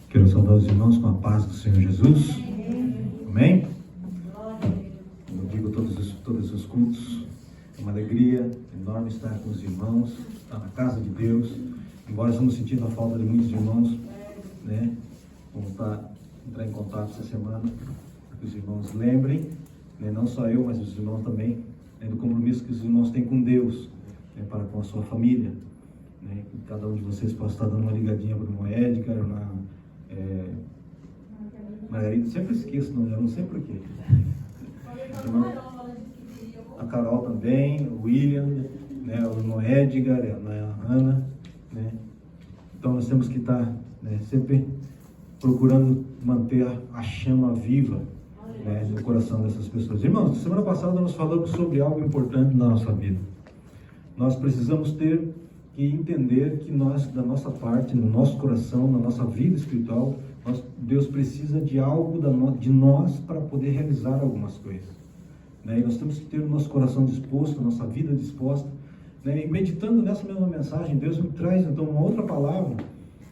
Quero saudar os irmãos com a paz do Senhor Jesus. Amém? Como eu digo todos os cultos, é uma alegria enorme estar com os irmãos, estar na casa de Deus. Embora estamos sentindo a falta de muitos irmãos, né? Vamos entrar em contato essa semana, que os irmãos lembrem, né? Não só eu, mas os irmãos também, né? Do compromisso que os irmãos têm com Deus, né? Para com a sua família, né? Que cada um de vocês possa estar dando uma ligadinha para o irmão Edgar, Margarida, sempre esqueço, eu não sei porquê. A Carol também, o William, né, o irmão Edgar, a Ana, né? Então nós temos que estar, né, sempre procurando manter a chama viva, né, no coração dessas pessoas. Irmãos, semana passada nós falamos sobre algo importante na nossa vida. Nós precisamos ter que entender que nós, da nossa parte, no nosso coração, na nossa vida espiritual, Deus precisa de algo de nós para poder realizar algumas coisas, né? E nós temos que ter o nosso coração disposto, a nossa vida disposta, né? E meditando nessa mesma mensagem, Deus me traz então uma outra palavra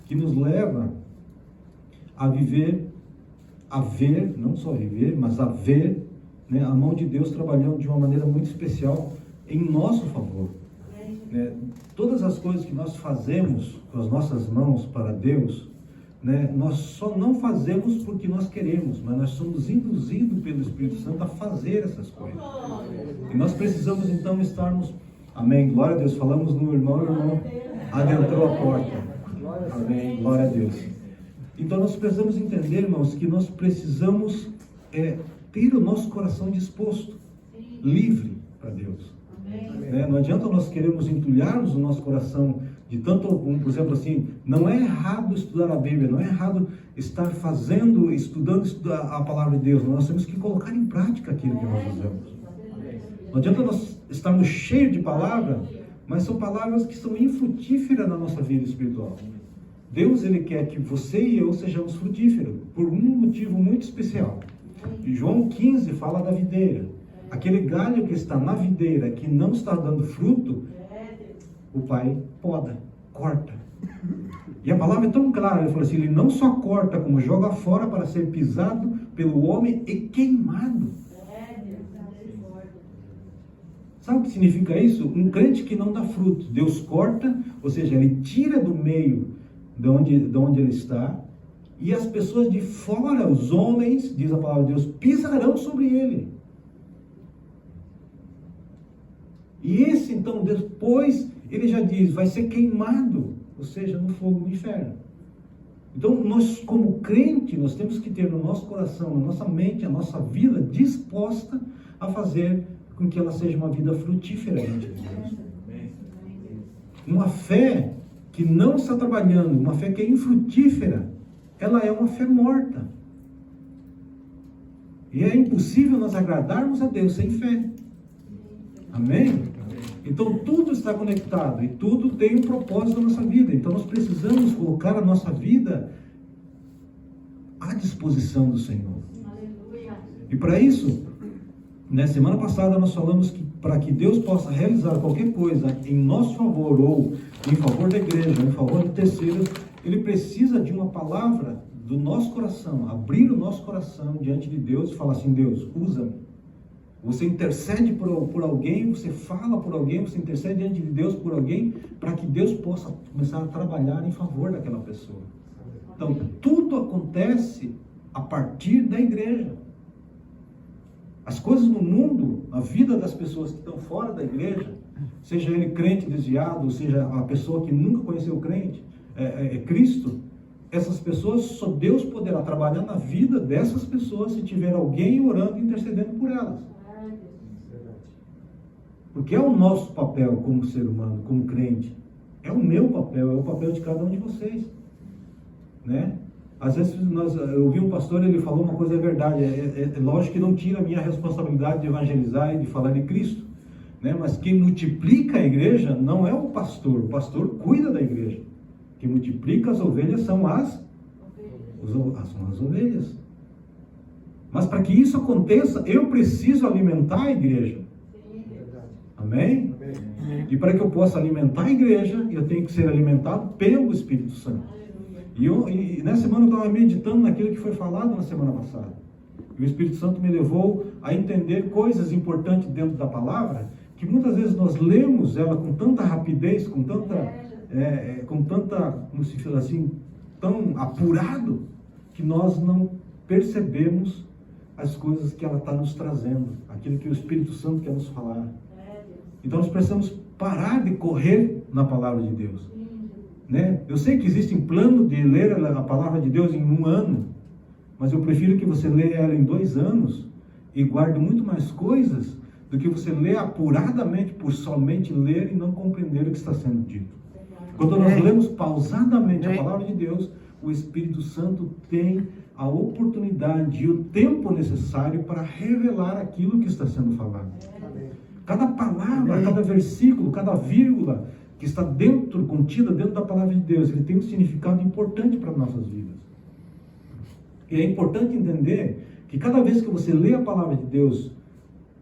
que nos leva a viver, não só viver, mas a ver, né, a mão de Deus trabalhando de uma maneira muito especial em nosso favor. Todas as coisas que nós fazemos com as nossas mãos para Deus, né, nós só não fazemos porque nós queremos, mas nós somos induzidos pelo Espírito Santo a fazer essas coisas. E nós precisamos então estarmos, amém, glória a Deus, falamos no irmão, o irmão adentrou a porta, amém, glória a Deus. Então nós precisamos entender, irmãos, que nós precisamos ter o nosso coração disposto, livre para Deus. Não adianta nós queremos entulharmos o nosso coração de tanto, por exemplo assim, não é errado estudar a Bíblia, não é errado estar estudando a palavra de Deus, nós temos que colocar em prática aquilo que nós fazemos. Não adianta nós estarmos cheios de palavra, mas são palavras que são infrutíferas na nossa vida espiritual. Deus, Ele quer que você e eu sejamos frutíferos, por um motivo muito especial. João 15 fala da videira. Aquele galho que está na videira, que não está dando fruto, o Pai poda, corta. E a palavra é tão clara, ele falou assim, ele não só corta, como joga fora para ser pisado pelo homem e queimado. Sabe o que significa isso? Um crente que não dá fruto, Deus corta, ou seja, ele tira do meio de onde ele está, e as pessoas de fora, os homens, diz a palavra de Deus, pisarão sobre ele. E esse, então, depois, ele já diz, vai ser queimado, ou seja, no fogo do inferno. Então, nós, como crente, nós temos que ter no nosso coração, na nossa mente, a nossa vida disposta a fazer com que ela seja uma vida frutífera diante de Deus. Uma fé que não está trabalhando, uma fé que é infrutífera, ela é uma fé morta. E é impossível nós agradarmos a Deus sem fé. Amém? Então tudo está conectado e tudo tem um propósito na nossa vida. Então nós precisamos colocar a nossa vida à disposição do Senhor. E para isso, na semana passada nós falamos que para que Deus possa realizar qualquer coisa em nosso favor ou em favor da igreja, ou em favor de terceiros, Ele precisa de uma palavra do nosso coração, abrir o nosso coração diante de Deus e falar assim, Deus, usa-me. Você intercede por alguém, você fala por alguém, você intercede diante de Deus por alguém, para que Deus possa começar a trabalhar em favor daquela pessoa. Então, tudo acontece a partir da igreja. As coisas no mundo, a vida das pessoas que estão fora da igreja, seja ele crente desviado, seja a pessoa que nunca conheceu o crente, Cristo, essas pessoas, só Deus poderá trabalhar na vida dessas pessoas se tiver alguém orando e intercedendo por elas. Porque é o nosso papel como ser humano, como crente. É o meu papel, é o papel de cada um de vocês. Né? Às vezes eu ouvi um pastor, ele falou uma coisa, é verdade, é lógico que não tira a minha responsabilidade de evangelizar e de falar de Cristo. Né? Mas quem multiplica a igreja não é o pastor cuida da igreja. Quem multiplica as ovelhas são as ovelhas. Mas para que isso aconteça, eu preciso alimentar a igreja. Amém? E para que eu possa alimentar a igreja, eu tenho que ser alimentado pelo Espírito Santo. E nessa semana eu estava meditando naquilo que foi falado na semana passada. E o Espírito Santo me levou a entender coisas importantes dentro da palavra, que muitas vezes nós lemos ela com tanta rapidez, com tanta, como se fala assim, tão apurado, que nós não percebemos as coisas que ela está nos trazendo, aquilo que o Espírito Santo quer nos falar. Então nós precisamos parar de correr na palavra de Deus. Né? Eu sei que existe um plano de ler a palavra de Deus em 1 ano, mas eu prefiro que você leia ela em 2 anos e guarde muito mais coisas do que você ler apuradamente por somente ler e não compreender o que está sendo dito. Quando nós lemos pausadamente a palavra de Deus, o Espírito Santo tem a oportunidade e o tempo necessário para revelar aquilo que está sendo falado. Cada palavra, cada versículo, cada vírgula que está contida dentro da palavra de Deus, ele tem um significado importante para as nossas vidas. E é importante entender que cada vez que você lê a palavra de Deus,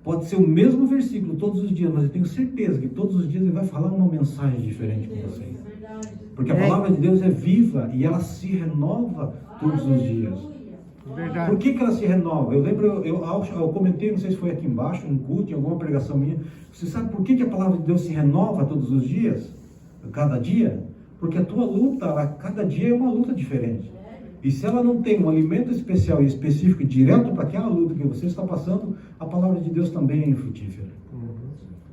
pode ser o mesmo versículo todos os dias, mas eu tenho certeza que todos os dias ele vai falar uma mensagem diferente com você. Porque a palavra de Deus é viva e ela se renova todos os dias. Verdade. Por que ela se renova? Eu lembro, eu comentei, não sei se foi aqui embaixo, em culto, em alguma pregação minha. Você sabe por que a palavra de Deus se renova todos os dias? Cada dia? Porque a tua luta, cada dia é uma luta diferente. E se ela não tem um alimento especial e específico direto para aquela luta que você está passando, a palavra de Deus também é infrutífera.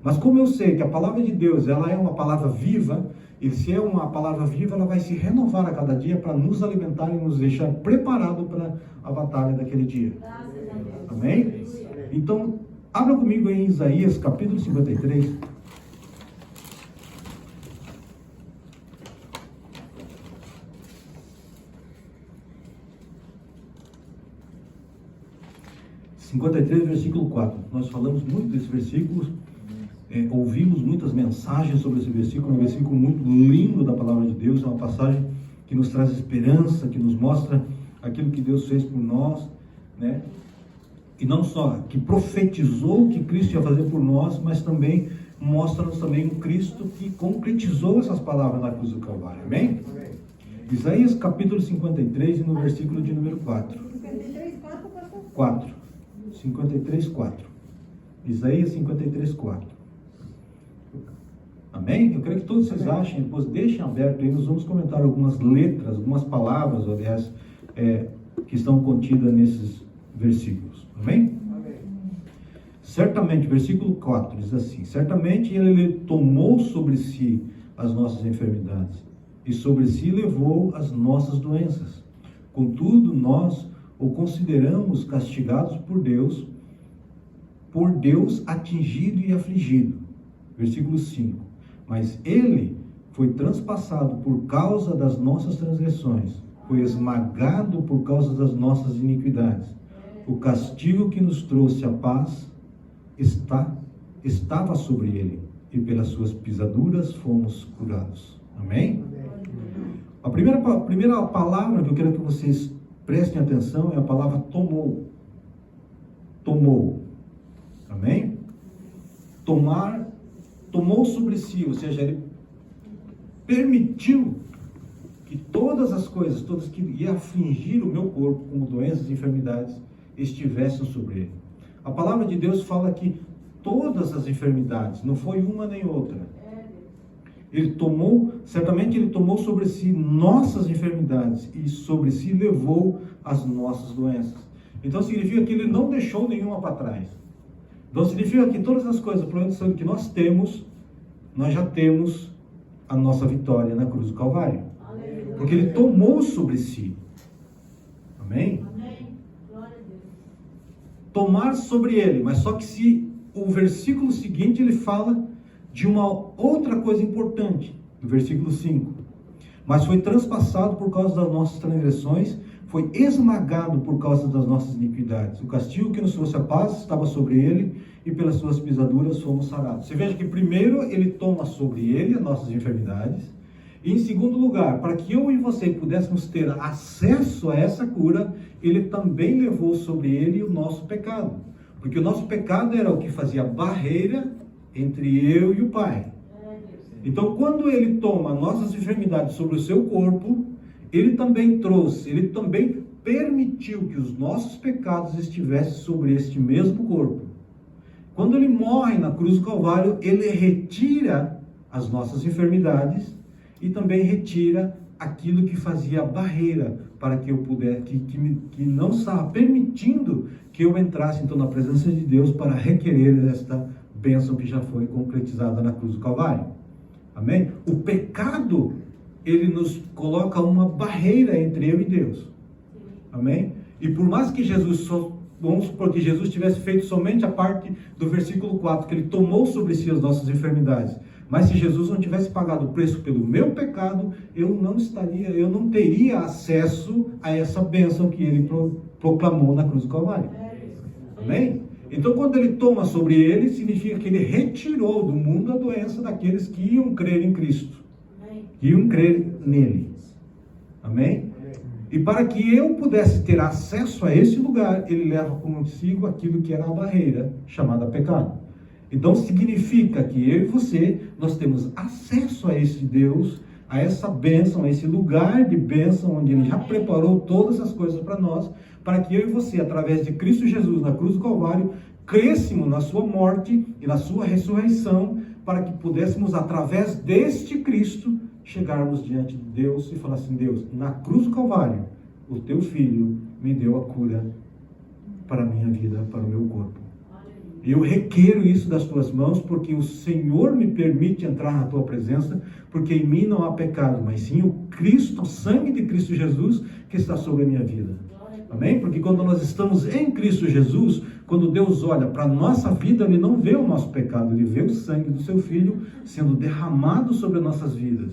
Mas como eu sei que a palavra de Deus, ela é uma palavra viva, e se é uma palavra viva, ela vai se renovar a cada dia para nos alimentar e nos deixar preparado para a batalha daquele dia. Amém? Então, abra comigo em Isaías, capítulo 53. Versículo 4. Nós falamos muito desse versículo, ouvimos muitas mensagens sobre esse versículo, um versículo muito lindo da palavra de Deus, é uma passagem que nos traz esperança, que nos mostra aquilo que Deus fez por nós, né? E não só que profetizou o que Cristo ia fazer por nós, mas também mostra-nos também um Cristo que concretizou essas palavras na cruz do Calvário. Amém? Amém. Isaías capítulo 53 e no versículo de número 4. 53:4. Isaías 53:4. Amém? Eu creio que todos vocês achem, depois deixem aberto aí, nós vamos comentar algumas letras, algumas palavras, aliás, que estão contidas nesses versículos. Amém? Amém. Certamente, versículo 4 diz assim: certamente ele tomou sobre si as nossas enfermidades e sobre si levou as nossas doenças. Contudo, nós o consideramos castigados por Deus atingido e afligido. Versículo 5. Mas ele foi transpassado por causa das nossas transgressões, foi esmagado por causa das nossas iniquidades. O castigo que nos trouxe a paz estava sobre ele, e pelas suas pisaduras fomos curados. Amém? A primeira palavra que eu quero que vocês prestem atenção é a palavra tomou. Tomou. Amém? Tomou sobre si, ou seja, ele permitiu que todas as coisas, todas que iam afligir o meu corpo, como doenças e enfermidades, estivessem sobre ele. A palavra de Deus fala que todas as enfermidades, não foi uma nem outra. Certamente ele tomou sobre si nossas enfermidades e sobre si levou as nossas doenças. Então significa que ele não deixou nenhuma para trás. Então significa que todas as coisas, problemas que nós temos, nós já temos a nossa vitória na cruz do Calvário. Aleluia. Porque ele tomou sobre si. Amém? Amém. Glória a Deus. Tomar sobre ele, mas só que se o versículo seguinte ele fala de uma outra coisa importante, no versículo 5. Mas foi transpassado por causa das nossas transgressões, foi esmagado por causa das nossas iniquidades. O castigo que nos trouxe a paz estava sobre ele, e pelas suas pisaduras fomos sarados. Você veja que primeiro ele toma sobre ele as nossas enfermidades, e em segundo lugar, para que eu e você pudéssemos ter acesso a essa cura, ele também levou sobre ele o nosso pecado. Porque o nosso pecado era o que fazia barreira entre eu e o Pai. Então, quando ele toma nossas enfermidades sobre o seu corpo, ele também permitiu que os nossos pecados estivessem sobre este mesmo corpo. Quando ele morre na cruz do Calvário, ele retira as nossas enfermidades e também retira aquilo que fazia barreira para que eu pudesse, que não estava permitindo que eu entrasse então na presença de Deus para requerer esta bênção que já foi concretizada na cruz do Calvário. Amém? O pecado, ele nos coloca uma barreira entre eu e Deus. Amém? E por mais que vamos supor que Jesus tivesse feito somente a parte do versículo 4, que ele tomou sobre si as nossas enfermidades, mas se Jesus não tivesse pagado o preço pelo meu pecado, eu não teria acesso a essa bênção que ele proclamou na cruz do Calvário. Amém? Então, quando ele toma sobre ele, significa que ele retirou do mundo a doença daqueles que iam crer em Cristo, que iam crer nele. Amém? E para que eu pudesse ter acesso a esse lugar, ele leva consigo aquilo que era a barreira, chamada pecado. Então significa que eu e você, nós temos acesso a esse Deus, a essa bênção, a esse lugar de bênção, onde ele já preparou todas as coisas para nós, para que eu e você, através de Cristo Jesus na cruz do Calvário, crescêssemos na sua morte e na sua ressurreição, para que pudéssemos, através deste Cristo, chegarmos diante de Deus e falar assim: Deus, na cruz do Calvário, o teu filho me deu a cura para a minha vida, para o meu corpo. Eu requero isso das tuas mãos, porque o Senhor me permite entrar na tua presença, porque em mim não há pecado, mas sim o Cristo, o sangue de Cristo Jesus que está sobre a minha vida. Amém? Porque quando nós estamos em Cristo Jesus, quando Deus olha para a nossa vida, Ele não vê o nosso pecado, Ele vê o sangue do seu Filho sendo derramado sobre as nossas vidas.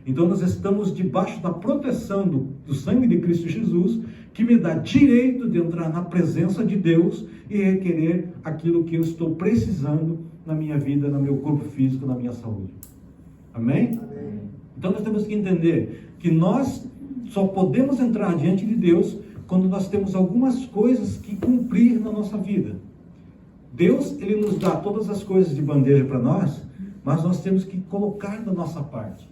Então nós estamos debaixo da proteção do sangue de Cristo Jesus, que me dá direito de entrar na presença de Deus e requerer aquilo que eu estou precisando na minha vida, no meu corpo físico, na minha saúde. Amém? Amém. Então nós temos que entender que nós só podemos entrar diante de Deus quando nós temos algumas coisas que cumprir na nossa vida. Deus, Ele nos dá todas as coisas de bandeja para nós, mas nós temos que colocar da nossa parte.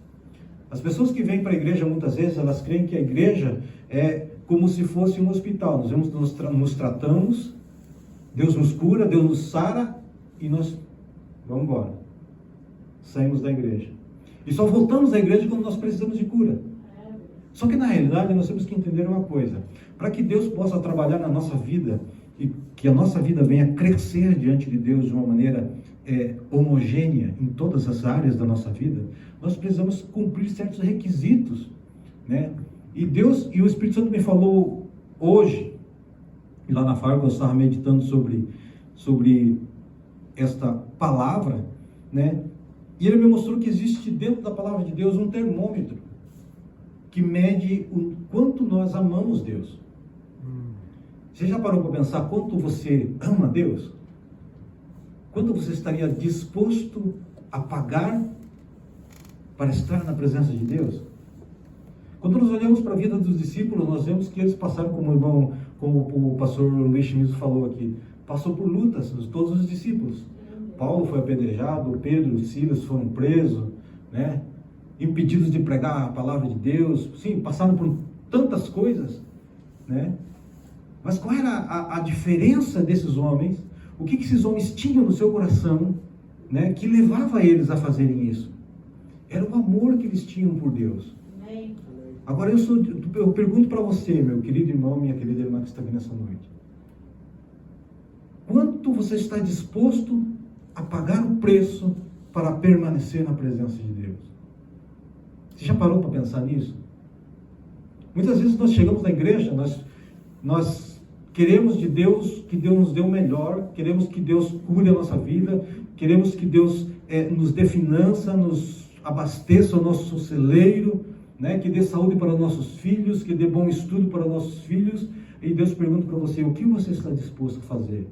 As pessoas que vêm para a igreja, muitas vezes, elas creem que a igreja é como se fosse um hospital. Nos tratamos, Deus nos cura, Deus nos sara e nós vamos embora. Saímos da igreja. E só voltamos à igreja quando nós precisamos de cura. Só que na realidade nós temos que entender uma coisa. Para que Deus possa trabalhar na nossa vida e que a nossa vida venha crescer diante de Deus de uma maneira homogênea em todas as áreas da nossa vida, nós precisamos cumprir certos requisitos, né? E Deus e o Espírito Santo me falou hoje, lá na fábrica eu estava meditando sobre esta palavra, né? E ele me mostrou que existe dentro da palavra de Deus um termômetro que mede o quanto nós amamos Deus. Você já parou para pensar quanto você ama Deus? Quanto você estaria disposto a pagar para estar na presença de Deus? Quando nós olhamos para a vida dos discípulos, nós vemos que eles passaram, como o pastor Luiz Chimizo falou aqui, passou por lutas, todos os discípulos. Paulo foi apedrejado, Pedro e Silas foram presos, né? Impedidos de pregar a palavra de Deus, sim, passaram por tantas coisas, né? Mas qual era a diferença desses homens? O que esses homens tinham no seu coração, né, que levava eles a fazerem isso? Era o amor que eles tinham por Deus. Amém. Agora eu pergunto para você, meu querido irmão, minha querida irmã que está aqui nessa noite. Quanto você está disposto a pagar o preço para permanecer na presença de Deus? Você já parou para pensar nisso? Muitas vezes nós chegamos na igreja, nós queremos de Deus que Deus nos dê o melhor, queremos que Deus cure a nossa vida, queremos que Deus nos dê finança, nos abasteça o nosso celeiro, né? Que dê saúde para nossos filhos, que dê bom estudo para nossos filhos. E Deus pergunta para você: o que você está disposto a fazer?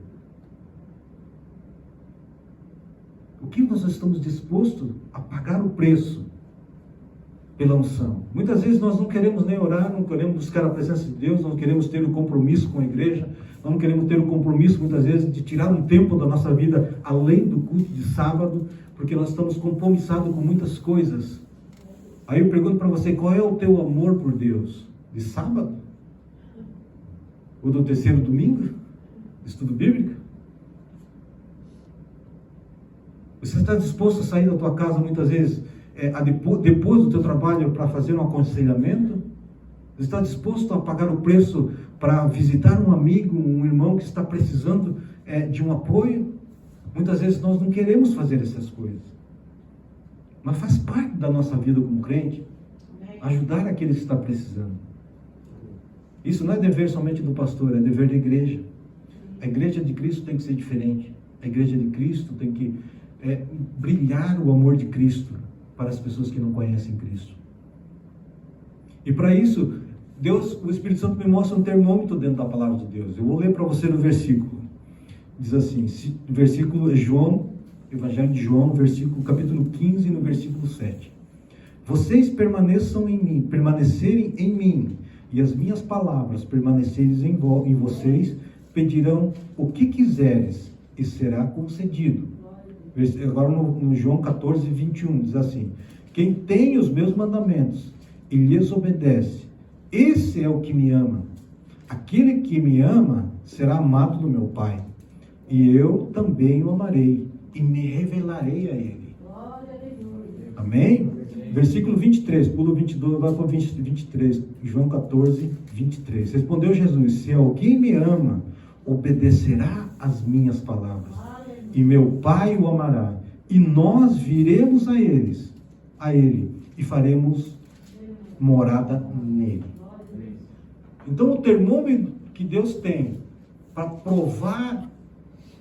O que nós estamos dispostos a pagar o preço pela unção? Muitas vezes nós não queremos nem orar, não queremos buscar a presença de Deus, não queremos ter o compromisso com a igreja, não queremos ter o compromisso muitas vezes de tirar um tempo da nossa vida além do culto de sábado, porque nós estamos compromissados com muitas coisas Aí eu pergunto para você, qual é o teu amor por Deus? De sábado? Ou do terceiro domingo? Estudo bíblico? Você está disposto a sair da tua casa muitas vezes, depois do teu trabalho, para fazer um aconselhamento? Você está disposto a pagar o preço para visitar um amigo, um irmão que está precisando de um apoio? Muitas vezes nós não queremos fazer essas coisas. Mas faz parte da nossa vida como crente, ajudar aquele que está precisando. Isso não é dever somente do pastor, é dever da igreja. A igreja de Cristo tem que ser diferente. A igreja de Cristo tem que brilhar o amor de Cristo para as pessoas que não conhecem Cristo. E para isso, o Espírito Santo me mostra um termômetro dentro da palavra de Deus. Eu vou ler para você no versículo. Diz assim, o versículo é João, Evangelho de João, capítulo 15, no versículo 7. Vocês permanecerem em mim, e as minhas palavras permanecerem em vocês, pedirão o que quiseres, e será concedido. Agora no João 14, 21, diz assim: quem tem os meus mandamentos e lhes obedece, esse é o que me ama. Aquele que me ama será amado do meu Pai, e eu também o amarei e me revelarei a ele. Amém? Versículo 23, pulo 22, vai para 23, João 14, 23. Respondeu Jesus: se alguém me ama, obedecerá às minhas palavras, e meu Pai o amará, e nós viremos a ele, e faremos morada nele. Então, o termômetro que Deus tem para provar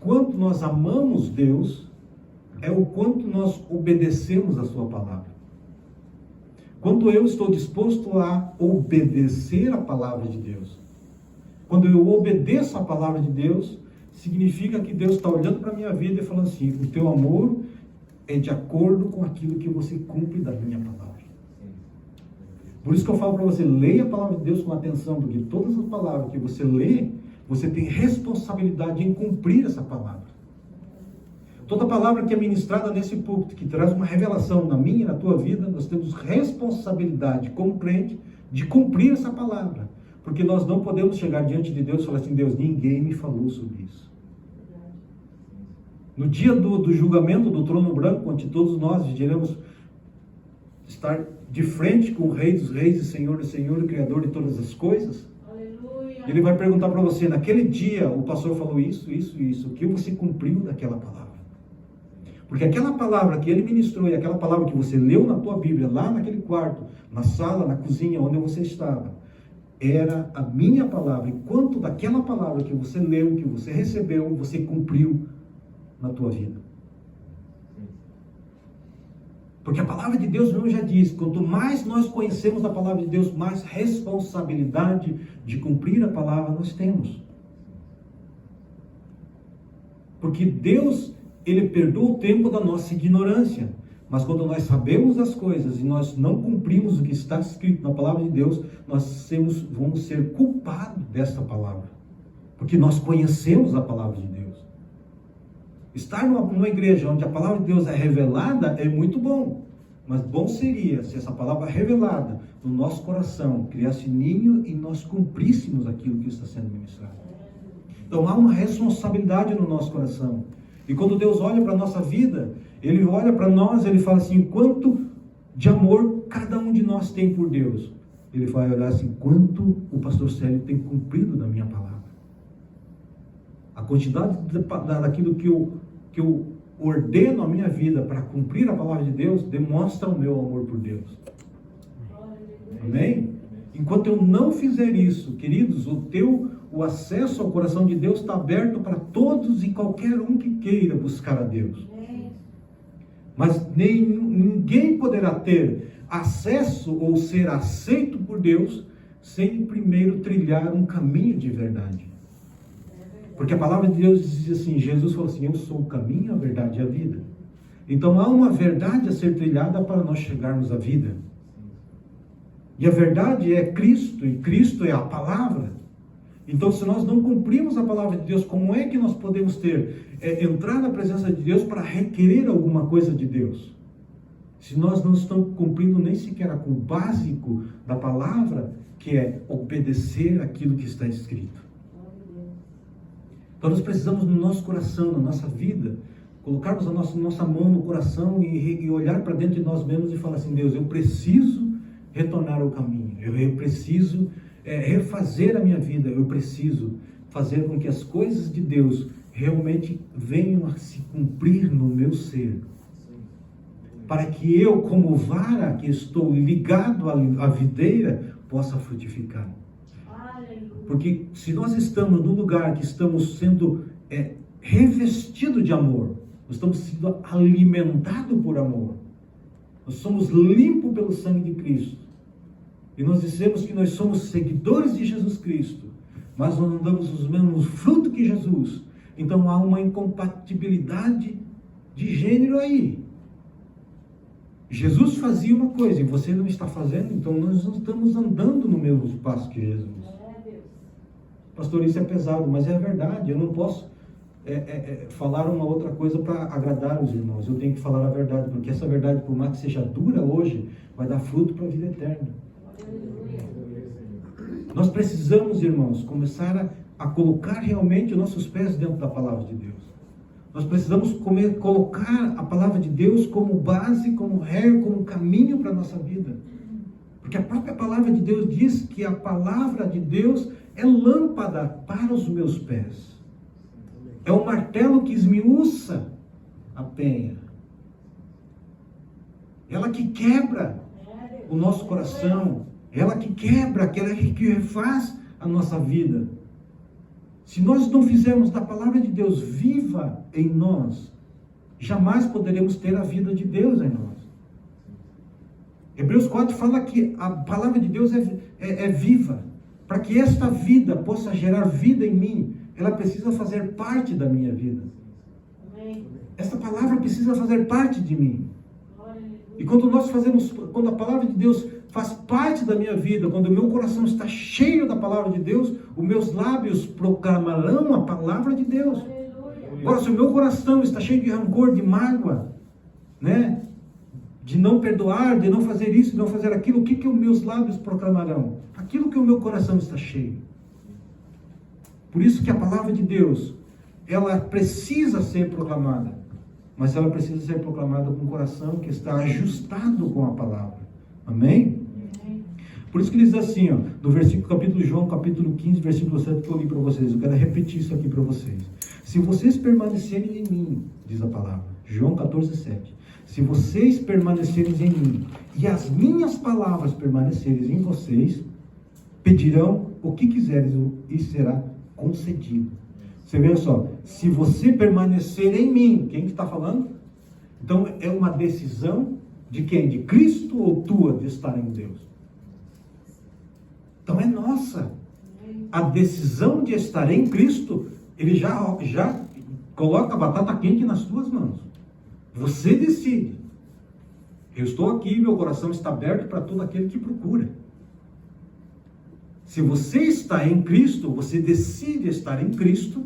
quanto nós amamos Deus é o quanto nós obedecemos a sua palavra. Quando eu estou disposto a obedecer a palavra de Deus. Quando eu obedeço a palavra de Deus, significa que Deus está olhando para a minha vida e falando assim: o teu amor é de acordo com aquilo que você cumpre da minha palavra. Por isso que eu falo para você, leia a palavra de Deus com atenção, porque todas as palavras que você lê, você tem responsabilidade em cumprir essa palavra. Toda palavra que é ministrada nesse púlpito, que traz uma revelação na minha e na tua vida, nós temos responsabilidade como crente de cumprir essa palavra. Porque nós não podemos chegar diante de Deus e falar assim: Deus, ninguém me falou sobre isso. No dia do julgamento do trono branco, onde todos nós iremos estar de frente com o Rei dos Reis e Senhor do Senhor, o Criador de todas as coisas, aleluia, ele vai perguntar para você: naquele dia o pastor falou isso, o que você cumpriu daquela palavra? Porque aquela palavra que ele ministrou e aquela palavra que você leu na tua Bíblia, lá naquele quarto, na sala, na cozinha, onde você estava, era a minha palavra. E quanto daquela palavra que você leu, que você recebeu, você cumpriu na tua vida. Porque a palavra de Deus mesmo já diz: quanto mais nós conhecemos a palavra de Deus, mais responsabilidade de cumprir a palavra nós temos. Porque Deus, Ele perdoa o tempo da nossa ignorância. Mas quando nós sabemos as coisas e nós não cumprimos o que está escrito na palavra de Deus, nós vamos ser culpados dessa palavra. Porque nós conhecemos a palavra de Deus. Estar numa igreja onde a palavra de Deus é revelada é muito bom. Mas bom seria se essa palavra revelada no nosso coração criasse ninho e nós cumpríssemos aquilo que está sendo ministrado. Então há uma responsabilidade no nosso coração. E quando Deus olha para a nossa vida, Ele olha para nós, Ele fala assim: quanto de amor cada um de nós tem por Deus. Ele vai olhar assim: quanto o pastor Célio tem cumprido da minha palavra. A quantidade daquilo que eu ordeno a minha vida para cumprir a palavra de Deus, demonstra o meu amor por Deus. Amém? Enquanto eu não fizer isso, queridos, o acesso ao coração de Deus está aberto para todos e qualquer um que queira buscar a Deus. Mas ninguém poderá ter acesso ou ser aceito por Deus sem primeiro trilhar um caminho de verdade. Porque a palavra de Deus diz assim, Jesus falou assim: eu sou o caminho, a verdade e a vida. Então há uma verdade a ser trilhada para nós chegarmos à vida. E a verdade é Cristo, e Cristo é a palavra. Então, se nós não cumprimos a palavra de Deus, como é que nós podemos entrar na presença de Deus para requerer alguma coisa de Deus? se nós não estamos cumprindo nem sequer o básico da palavra, que é obedecer aquilo que está escrito. Então nós precisamos no nosso coração, na nossa vida, colocarmos a nossa mão no coração e olhar para dentro de nós mesmos e falar assim: Deus, eu preciso retornar ao caminho, eu preciso refazer a minha vida, eu preciso fazer com que as coisas de Deus realmente venham a se cumprir no meu ser, para que eu, como vara que estou ligado à videira, possa frutificar. Porque se nós estamos num lugar que estamos sendo revestidos de amor, nós estamos sendo alimentados por amor, nós somos limpos pelo sangue de Cristo, e nós dizemos que nós somos seguidores de Jesus Cristo, mas nós não damos os mesmos frutos que Jesus, então há uma incompatibilidade de gênero aí. Jesus fazia uma coisa e você não está fazendo, então nós não estamos andando no mesmo passo que Jesus. Pastor, isso é pesado, mas é verdade. Eu não posso falar uma outra coisa para agradar os irmãos. Eu tenho que falar a verdade, porque essa verdade, por mais que seja dura hoje, vai dar fruto para a vida eterna. Nós precisamos, irmãos, começar a colocar realmente os nossos pés dentro da palavra de Deus. Nós precisamos colocar a palavra de Deus como base, como regra, como caminho para a nossa vida. Porque a própria palavra de Deus diz que a palavra de Deus é lâmpada para os meus pés. É um martelo que esmiuça a penha. Ela que quebra o nosso coração. Ela que quebra, aquela que refaz a nossa vida. Se nós não fizermos da palavra de Deus viva em nós, jamais poderemos ter a vida de Deus em nós. Hebreus 4 fala que a palavra de Deus é viva. Para que esta vida possa gerar vida em mim, ela precisa fazer parte da minha vida. Esta palavra precisa fazer parte de mim. E quando a palavra de Deus faz parte da minha vida, quando o meu coração está cheio da palavra de Deus, os meus lábios proclamarão a palavra de Deus. Agora, se o meu coração está cheio de rancor, de mágoa, né? De não perdoar, de não fazer isso, de não fazer aquilo, o que os meus lábios proclamarão? Aquilo que o meu coração está cheio. Por isso que a palavra de Deus, ela precisa ser proclamada, mas ela precisa ser proclamada com o coração que está ajustado com a palavra. Amém? Por isso que ele diz assim, no capítulo João, capítulo 15, versículo 7, que eu li para vocês. Eu quero repetir isso aqui para vocês. Se vocês permanecerem em mim, diz a palavra, João 14, 7. Se vocês permanecerem em mim e as minhas palavras permanecerem em vocês, pedirão o que quiseres e será concedido. Você vê só, se você permanecer em mim, quem está falando? Então é uma decisão de quem? De Cristo ou tua de estar em Deus? Então é nossa. A decisão de estar em Cristo, ele já coloca a batata quente nas tuas mãos. Você decide. Eu estou aqui, meu coração está aberto para todo aquele que procura. Se você está em Cristo, você decide estar em Cristo.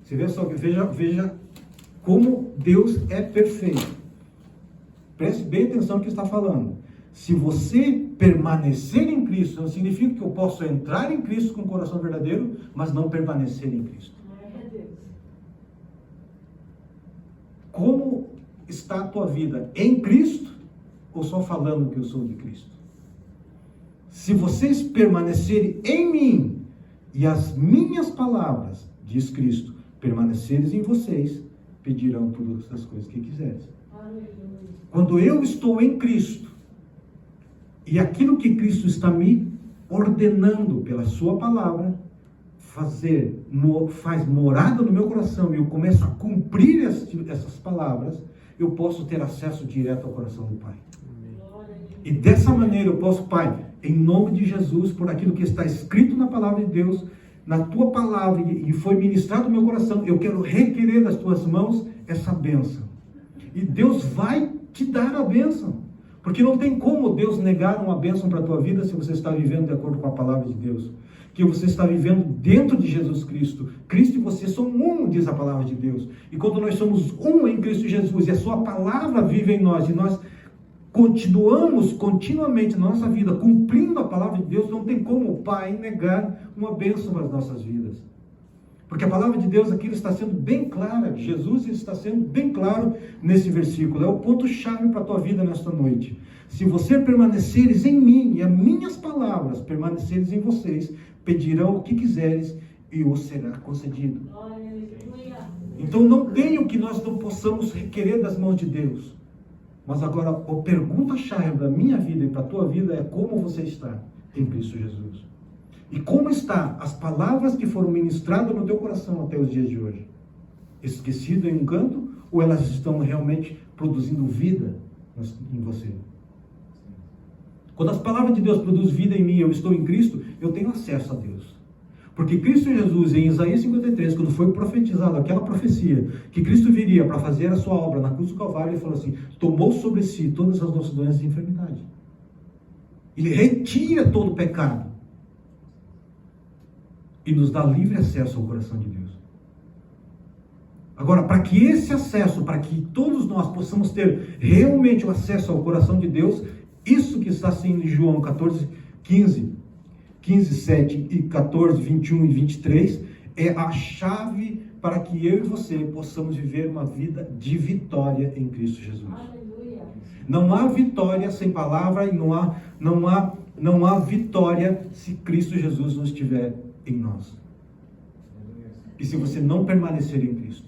Você vê só, veja como Deus é perfeito. Preste bem atenção no que está falando. Se você permanecer em Cristo, não significa que eu posso entrar em Cristo com o coração verdadeiro, mas não permanecer em Cristo. Como está a tua vida? Em Cristo ou só falando que eu sou de Cristo? Se vocês permanecerem em mim e as minhas palavras, diz Cristo, permanecerem em vocês, pedirão todas as coisas que quiseres. Quando eu estou em Cristo e aquilo que Cristo está me ordenando pela sua palavra, faz morada no meu coração e eu começo a cumprir essas palavras, eu posso ter acesso direto ao coração do Pai. E dessa maneira eu posso, Pai, em nome de Jesus, por aquilo que está escrito na palavra de Deus, na tua palavra, e foi ministrado no meu coração, eu quero requerer das tuas mãos essa bênção. E Deus vai te dar a bênção. Porque não tem como Deus negar uma bênção para a tua vida se você está vivendo de acordo com a palavra de Deus. Que você está vivendo dentro de Jesus Cristo. Cristo e você são um, diz a palavra de Deus. E quando nós somos um em Cristo Jesus e a sua palavra vive em nós e nós continuamos continuamente na nossa vida cumprindo a palavra de Deus, não tem como o Pai negar uma bênção para as nossas vidas. Porque a palavra de Deus aqui está sendo bem clara, Jesus está sendo bem claro nesse versículo. É o ponto-chave para a tua vida nesta noite. Se você permaneceres em mim e as minhas palavras permaneceres em vocês, pedirão o que quiseres e o será concedido. Então não tem o que nós não possamos requerer das mãos de Deus. Mas agora a pergunta-chave da minha vida e para a tua vida é como você está em Cristo Jesus. E como está as palavras que foram ministradas no teu coração até os dias de hoje? Esquecido em um canto ou elas estão realmente produzindo vida em você? Quando as palavras de Deus produzem vida em mim, eu estou em Cristo, eu tenho acesso a Deus. Porque Cristo Jesus, em Isaías 53, quando foi profetizado aquela profecia, que Cristo viria para fazer a sua obra na cruz do Calvário, ele falou assim, tomou sobre si todas as nossas doenças e enfermidades. Ele retira todo o pecado. E nos dá livre acesso ao coração de Deus. Agora, para que esse acesso, para que todos nós possamos ter realmente o acesso ao coração de Deus, isso que está assim em João 14, 15, 7 e 14, 21 e 23, é a chave para que eu e você possamos viver uma vida de vitória em Cristo Jesus. Aleluia. Não há vitória sem palavra e não há vitória se Cristo Jesus não estiver em nós. E se você não permanecer em Cristo.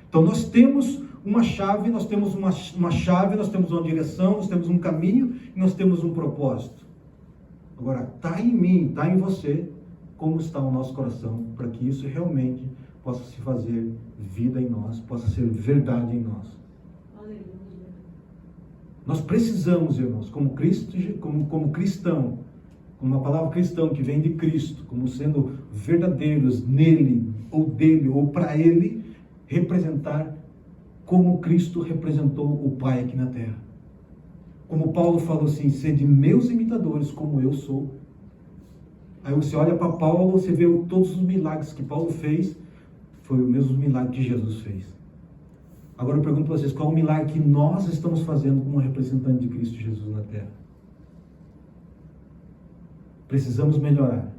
Então nós temos uma chave, nós temos uma chave, nós temos uma direção, nós temos um caminho e nós temos um propósito. Agora, está em mim, está em você, como está o nosso coração, para que isso realmente possa se fazer vida em nós, possa ser verdade em nós. Aleluia. Nós precisamos, irmãos, como cristão, com uma palavra cristão que vem de Cristo, como sendo verdadeiros nele, ou dele, ou para ele, representar como Cristo representou o Pai aqui na terra. Como Paulo falou assim, sede meus imitadores como eu sou. Aí você olha para Paulo, você vê todos os milagres que Paulo fez, foi o mesmo milagre que Jesus fez. Agora eu pergunto para vocês, qual é o milagre que nós estamos fazendo como representante de Cristo Jesus na terra? Precisamos melhorar.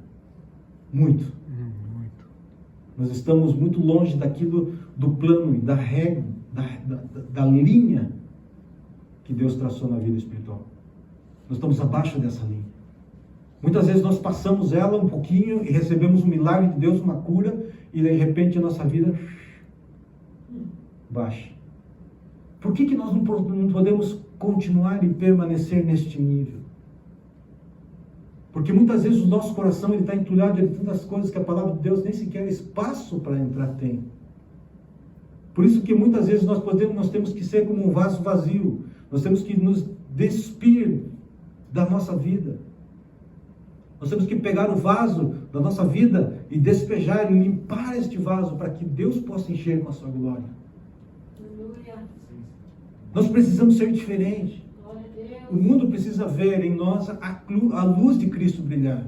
Muito. Nós estamos muito longe daquilo, do plano e da regra, da linha que Deus traçou na vida espiritual. Nós estamos abaixo dessa linha. Muitas vezes nós passamos ela um pouquinho e recebemos um milagre de Deus, uma cura, e de repente a nossa vida baixa. Por que nós não podemos continuar e permanecer neste nível? Porque muitas vezes o nosso coração está entulhado de tantas coisas que a palavra de Deus nem sequer espaço para entrar tem. Por isso que muitas vezes nós temos que ser como um vaso vazio. Nós temos que nos despir da nossa vida. Nós temos que pegar o vaso da nossa vida e despejar e limpar este vaso para que Deus possa encher com a sua glória. Aleluia. Nós precisamos ser diferentes. O mundo precisa ver em nós a luz de Cristo brilhar.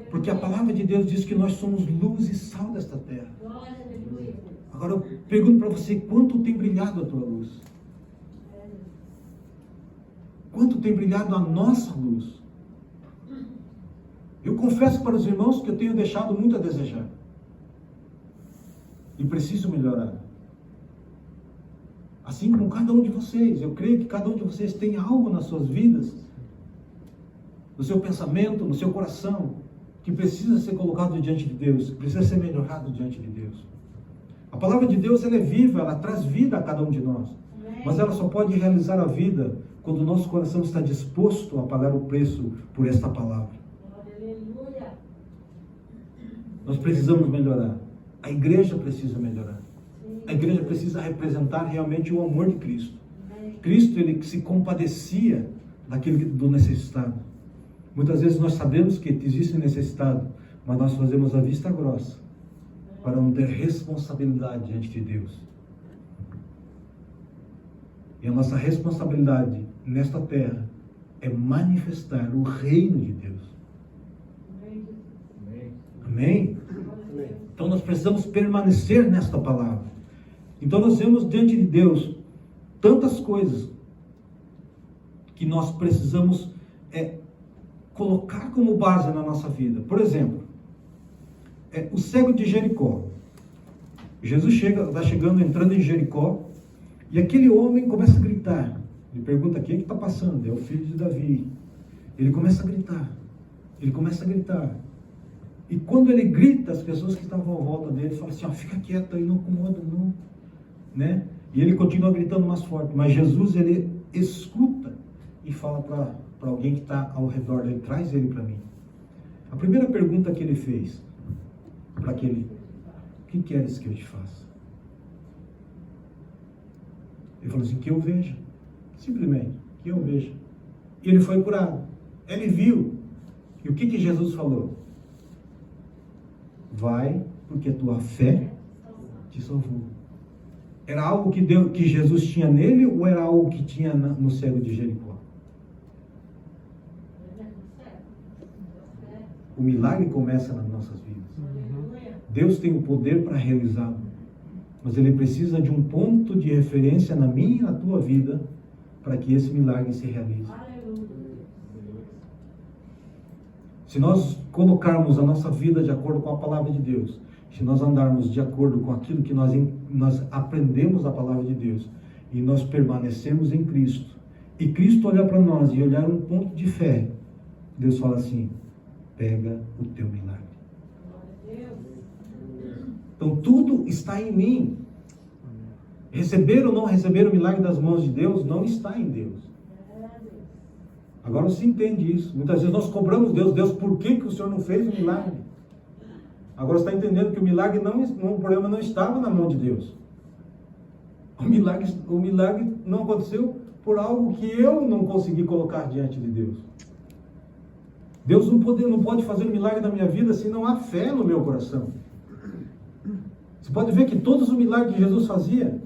Porque a palavra de Deus diz que nós somos luz e sal desta terra. Agora eu pergunto para você, quanto tem brilhado a tua luz? Quanto tem brilhado a nossa luz? Eu confesso para os irmãos que eu tenho deixado muito a desejar. E preciso melhorar. Assim como cada um de vocês. Eu creio que cada um de vocês tem algo nas suas vidas, no seu pensamento, no seu coração, que precisa ser colocado diante de Deus, precisa ser melhorado diante de Deus. A palavra de Deus, ela é viva, ela traz vida a cada um de nós. Mas ela só pode realizar a vida quando o nosso coração está disposto a pagar o preço por esta palavra. Aleluia. Nós precisamos melhorar. A igreja precisa melhorar. A igreja precisa representar realmente o amor de Cristo. Cristo, ele que se compadecia do necessitado. Muitas vezes nós sabemos que existe necessitado, mas nós fazemos a vista grossa para não ter responsabilidade diante de Deus. E a nossa responsabilidade nesta terra é manifestar o reino de Deus. Amém? Então nós precisamos permanecer nesta palavra. Então nós vemos diante de Deus tantas coisas que nós precisamos colocar como base na nossa vida. Por exemplo, o cego de Jericó. Jesus está chegando, entrando em Jericó, e aquele homem começa a gritar. Ele pergunta: quem é que está passando? É o filho de Davi. Ele começa a gritar. Ele começa a gritar. E quando ele grita, as pessoas que estavam à volta dele falam assim: fica quieto aí, não incomoda, não. Né? E ele continua gritando mais forte. Mas Jesus, ele escuta e fala para alguém que está ao redor dele: traz ele para mim. A primeira pergunta que ele fez para aquele: o que queres que eu te faça? Ele falou assim: que eu veja. Simplesmente, que eu veja. E ele foi curado. Ele viu. E o que Jesus falou? Vai, porque a tua fé te salvou. Era algo que Jesus tinha nele, ou era algo que tinha no cego de Jericó? O milagre começa nas nossas vidas. Deus tem o poder para realizá-lo, mas Ele precisa de um ponto de referência na minha e na tua vida para que esse milagre se realize. Se nós colocarmos a nossa vida de acordo com a palavra de Deus, se nós andarmos de acordo com aquilo que nós aprendemos da palavra de Deus, e nós permanecemos em Cristo, e Cristo olhar para nós e olhar um ponto de fé, Deus fala assim: pega o teu milagre. Então tudo está em mim. Receber ou não receber o milagre das mãos de Deus não está em Deus. Agora você entende isso. Muitas vezes nós cobramos Deus, por que o Senhor não fez o milagre? Agora você está entendendo que o milagre o problema não estava na mão de Deus. O milagre não aconteceu por algo que eu não consegui colocar diante de Deus. Deus não pode fazer um milagre na minha vida se não há fé no meu coração. Você pode ver que todos os milagres que Jesus fazia,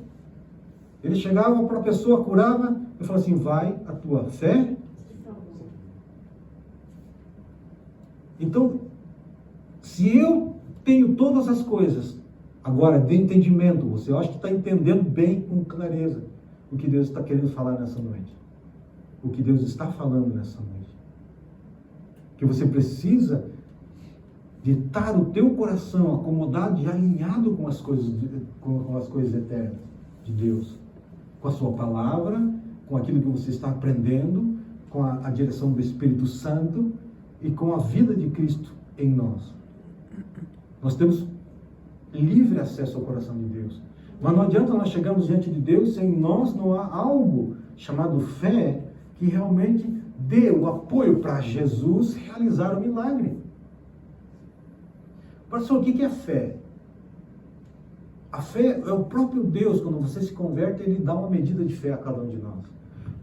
ele chegava para a pessoa, curava, e falava assim: vai, a tua fé. Então, se eu tenho todas as coisas, agora de entendimento, você acha que está entendendo bem, com clareza, o que Deus está querendo falar nessa noite, o que Deus está falando nessa noite, que você precisa de estar o teu coração acomodado e alinhado com as coisas eternas de Deus, com a sua palavra, com aquilo que você está aprendendo, com a direção do Espírito Santo e com a vida de Cristo em nós. Nós temos livre acesso ao coração de Deus. Mas não adianta nós chegarmos diante de Deus sem nós não há algo chamado fé que realmente dê o apoio para Jesus realizar o milagre. Pastor, o que é fé? A fé é o próprio Deus. Quando você se converte, Ele dá uma medida de fé a cada um de nós.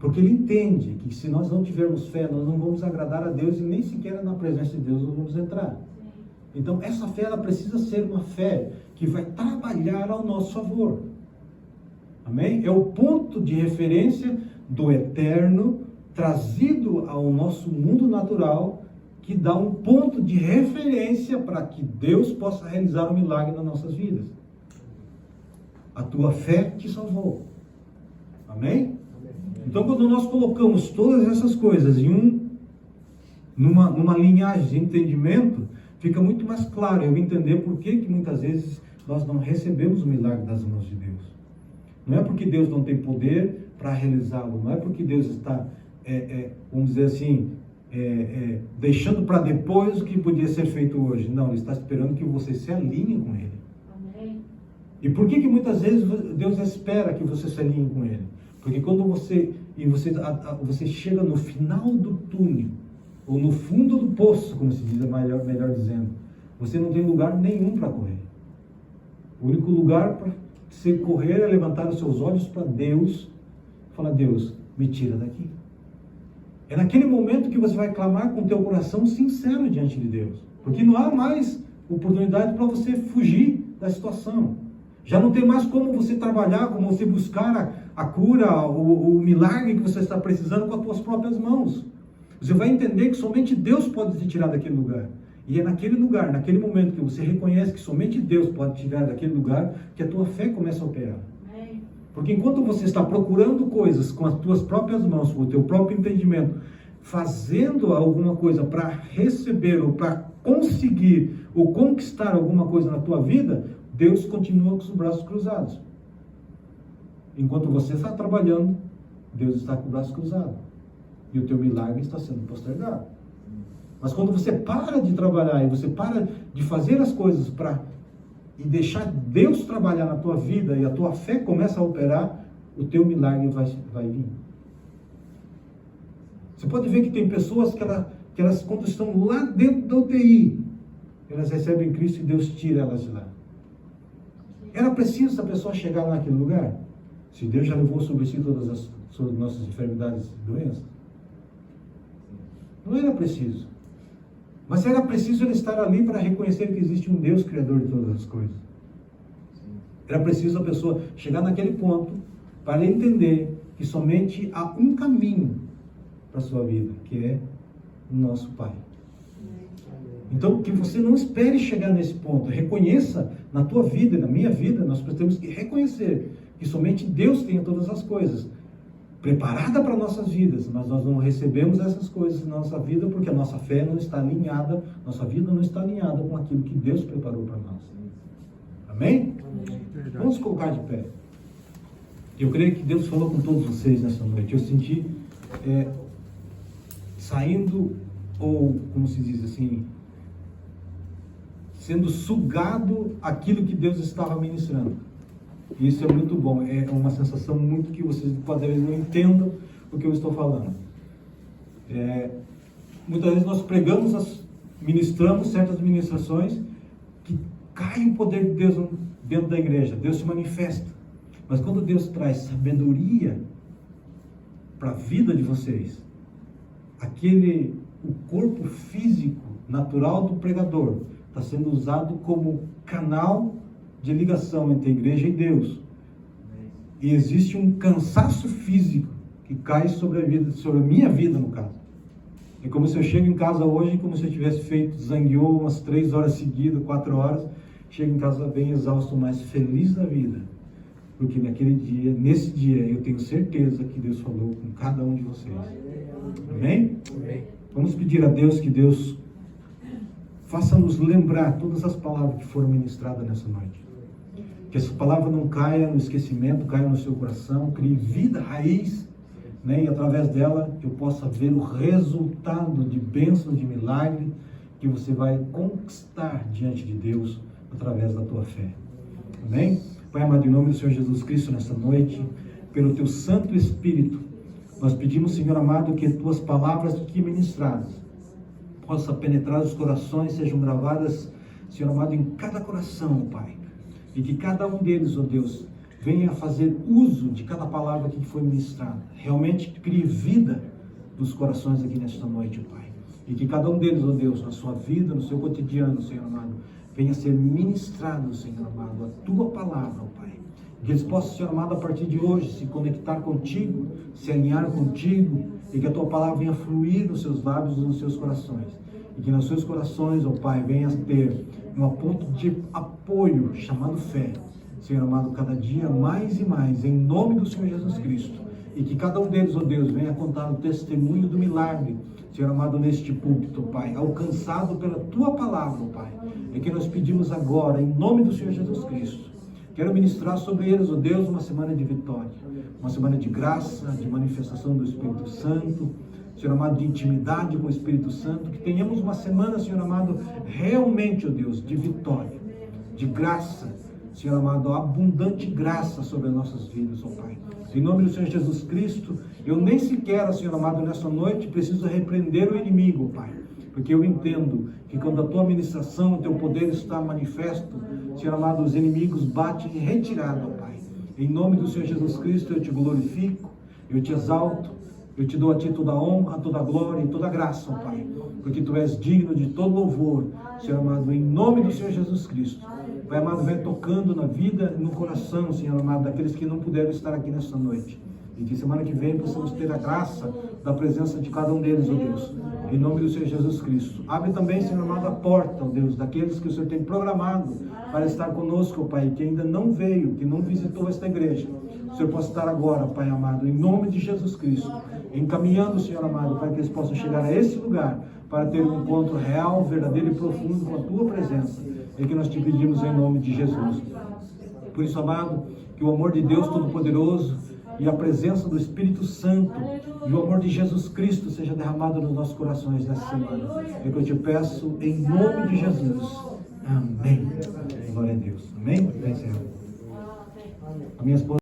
Porque Ele entende que se nós não tivermos fé, nós não vamos agradar a Deus e nem sequer na presença de Deus nós vamos entrar. Então essa fé, ela precisa ser uma fé que vai trabalhar ao nosso favor. Amém? É o ponto de referência do eterno trazido ao nosso mundo natural, que dá um ponto de referência para que Deus possa realizar um milagre nas nossas vidas. A tua fé te salvou. Amém? Então, quando nós colocamos todas essas coisas numa linhagem de entendimento, fica muito mais claro eu entender por que muitas vezes nós não recebemos o milagre das mãos de Deus. Não é porque Deus não tem poder para realizá-lo, não é porque Deus está, vamos dizer assim, deixando para depois o que podia ser feito hoje. Não, Ele está esperando que você se alinhe com Ele. Amém. E por que muitas vezes Deus espera que você se alinhe com Ele? Porque quando você chega no final do túnel, ou no fundo do poço, como se diz, melhor dizendo, você não tem lugar nenhum para correr. O único lugar para você correr é levantar os seus olhos para Deus, e falar: Deus, me tira daqui. É naquele momento que você vai clamar com o teu coração sincero diante de Deus. Porque não há mais oportunidade para você fugir da situação. Já não tem mais como você trabalhar, como você buscar a cura, o milagre que você está precisando com as suas próprias mãos. Você vai entender que somente Deus pode te tirar daquele lugar. E é naquele lugar, naquele momento que você reconhece que somente Deus pode te tirar daquele lugar, que a tua fé começa a operar. Porque enquanto você está procurando coisas com as tuas próprias mãos, com o teu próprio entendimento, fazendo alguma coisa para receber ou para conseguir ou conquistar alguma coisa na tua vida, Deus continua com os braços cruzados. Enquanto você está trabalhando, Deus está com os braços cruzados. E o teu milagre está sendo postergado. Mas quando você para de trabalhar e você para de fazer as coisas e deixar Deus trabalhar na tua vida e a tua fé começa a operar, o teu milagre vai vir. Você pode ver que tem pessoas que elas quando estão lá dentro da UTI, elas recebem Cristo e Deus tira elas de lá. Era preciso essa pessoa chegar naquele lugar? Se Deus já levou sobre si todas as nossas enfermidades e doenças? Não era preciso. Mas era preciso ele estar ali para reconhecer que existe um Deus criador de todas as coisas. Era preciso a pessoa chegar naquele ponto para entender que somente há um caminho para a sua vida, que é o nosso Pai. Então, que você não espere chegar nesse ponto. Reconheça na tua vida, na minha vida, nós temos que reconhecer que somente Deus tem todas as coisas preparada para nossas vidas, mas nós não recebemos essas coisas na nossa vida porque a nossa fé não está alinhada, nossa vida não está alinhada com aquilo que Deus preparou para nós. Amém? Vamos colocar de pé. Eu creio que Deus falou com todos vocês nessa noite. Eu senti saindo, ou como se diz assim, sendo sugado aquilo que Deus estava ministrando. Isso é muito bom, é uma sensação muito que vocês talvez não entendam o que eu estou falando. Muitas vezes nós ministramos certas ministrações que cai o poder de Deus dentro da igreja, Deus se manifesta. Mas quando Deus traz sabedoria para a vida de vocês, o corpo físico natural do pregador está sendo usado como canal de ligação entre a igreja e Deus. E existe um cansaço físico que cai sobre a minha vida, no caso. É como se eu chego em casa hoje, como se eu tivesse feito zangueou umas 3 horas seguidas, 4 horas, chego em casa bem exausto, mas feliz da vida. Porque nesse dia, eu tenho certeza que Deus falou com cada um de vocês. Amém? Amém. Vamos pedir a Deus que Deus faça-nos lembrar todas as palavras que foram ministradas nessa noite. Que essa palavra não caia no esquecimento, caia no seu coração, crie vida, raiz, né? E através dela eu possa ver o resultado de bênção, de milagre, que você vai conquistar diante de Deus através da tua fé. Amém? Pai amado, em nome do Senhor Jesus Cristo, nessa noite, pelo teu Santo Espírito, nós pedimos, Senhor amado, que tuas palavras aqui ministradas possam penetrar os corações, sejam gravadas, Senhor amado, em cada coração, Pai. E que cada um deles, ó Deus, venha fazer uso de cada palavra que foi ministrada. Realmente crie vida nos corações aqui nesta noite, Pai. E que cada um deles, ó Deus, na sua vida, no seu cotidiano, Senhor amado, venha ser ministrado, Senhor amado, a tua palavra, ó Pai. Que eles possam, Senhor amado, a partir de hoje, se conectar contigo, se alinhar contigo, e que a tua palavra venha fluir nos seus lábios e nos seus corações. E que nos seus corações, ó Pai, venha ter um ponto de apoio chamado fé, Senhor amado, cada dia mais e mais, em nome do Senhor Jesus Cristo. E que cada um deles, ó Deus, venha contar o testemunho do milagre, Senhor amado, neste púlpito, Pai, alcançado pela tua palavra, ó Pai. É que nós pedimos agora, em nome do Senhor Jesus Cristo. Quero ministrar sobre eles, ó Deus, uma semana de vitória, uma semana de graça, de manifestação do Espírito Santo, Senhor amado, de intimidade com o Espírito Santo, que tenhamos uma semana, Senhor amado, realmente, ó Deus, de vitória, de graça, Senhor amado, abundante graça sobre as nossas vidas, ó Pai. Em nome do Senhor Jesus Cristo, eu nem sequer, Senhor amado, nessa noite, preciso repreender o inimigo, Pai, porque eu entendo que quando a tua ministração, o teu poder está manifesto, Senhor amado, os inimigos batem em retirada, ó Pai. Em nome do Senhor Jesus Cristo, eu te glorifico, eu te exalto, Eu te dou a Ti toda a honra, toda a glória e toda a graça, ó Pai, porque Tu és digno de todo louvor, Senhor amado, em nome do Senhor Jesus Cristo. Pai amado, vem tocando na vida e no coração, Senhor amado, daqueles que não puderam estar aqui nessa noite. E que semana que vem possamos ter a graça da presença de cada um deles, ó Deus, em nome do Senhor Jesus Cristo. Abre também, Senhor amado, a porta, ó Deus, daqueles que o Senhor tem programado para estar conosco, ó Pai, que ainda não veio, que não visitou esta igreja. O Senhor possa estar agora, Pai amado, em nome de Jesus Cristo, encaminhando, Senhor amado, para que eles possam chegar a esse lugar, para ter um encontro real, verdadeiro e profundo com a Tua presença. É que nós te pedimos em nome de Jesus. Por isso, amado, que o amor de Deus Todo-Poderoso e a presença do Espírito Santo e o amor de Jesus Cristo seja derramado nos nossos corações nessa semana. É que eu te peço em nome de Jesus. Amém. Glória a Deus. Amém? A minha esposa